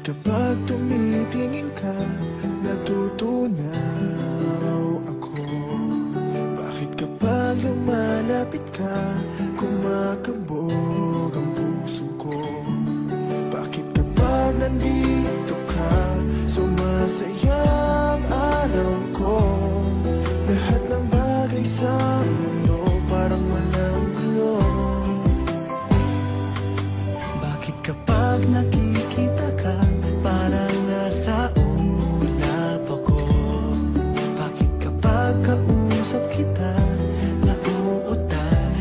Kapag tumitingin ka, natutunaw ako. Bakit kapag lumalapit ka, kumakabog ang puso ko? Bakit kapag nandito ka, sumasaya ang araw ko? Lahat ng bagay sa mundo parang walang gulo. Bakit kapag nakikita ka, parang nasa ulap ako? Bakit kapag kausap kita, nauutal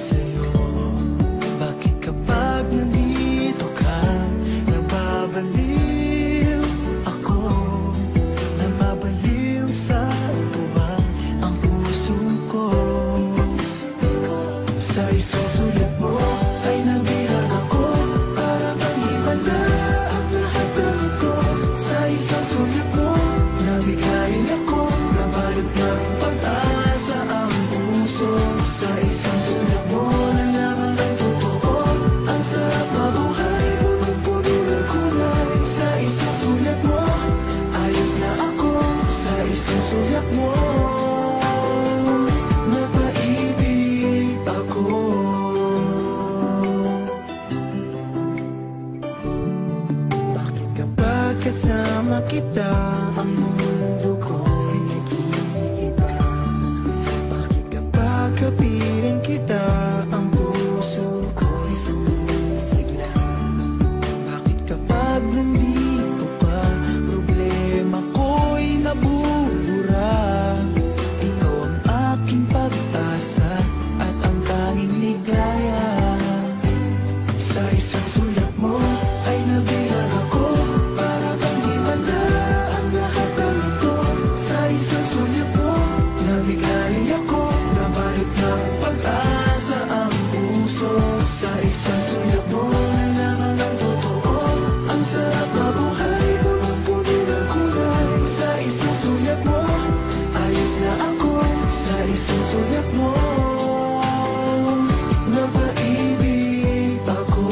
sa'yo? Bakit kapag nandito ka, nababaliw ako? Nababaliw sa tuwa ang puso ko. Sa isang sulat mo ay nabihan ako. Sa isang sulat mo, nalaman ang totoo. Ang sarap mabuhay, punong-puno ng kulay. Sa isang sulat mo, ayos na ako. Sa isang sulat mo, napaibig ako. Bakit kapag kasama kita, ang mundo ko'y nag-iiba? Kapiling kita, ang puso ko'y sumisigla. Bakit kapag nandito ka, problema ko'y nabubura? Ikaw ang aking pag-asa at ang tanging ligaya. Sa isang sulat mo ay nabihan ako, para bang himanda ang lahat ng ito. Sa isang sulat mo, nabigay ako. Pag-asa ang puso. Sa isang sulat mo, nalaman ang totoo. Ang sarap mabuhay, punong-puno ng kulay. Sa isang sulat mo, ayos na ako. Sa isang sulat mo, napaibig ako.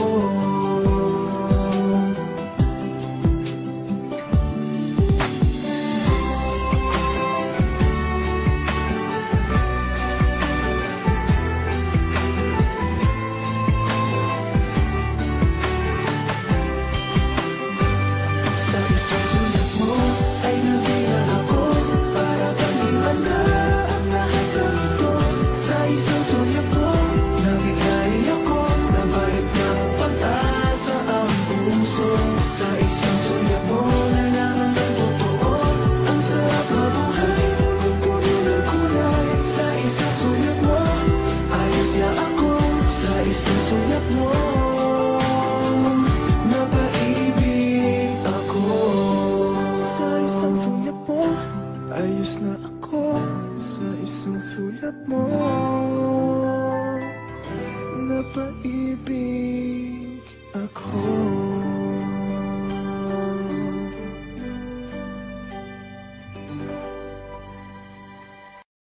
Sa isang sulat mo ay nabihan ako, para bang himanda ang lahat ng ito. Sa isang sulat mo, nabigay ako, nabalik ng pag-asa ang puso. Sa isang sulat mo, nalaman ang totoo. Ang sarap mabuhay, punong-puno ng kulay. Sa isang sulat mo, ayos na ako. Sa isang sulat mo, ayos na ako. Sa isang sulat mo, napaibig ako.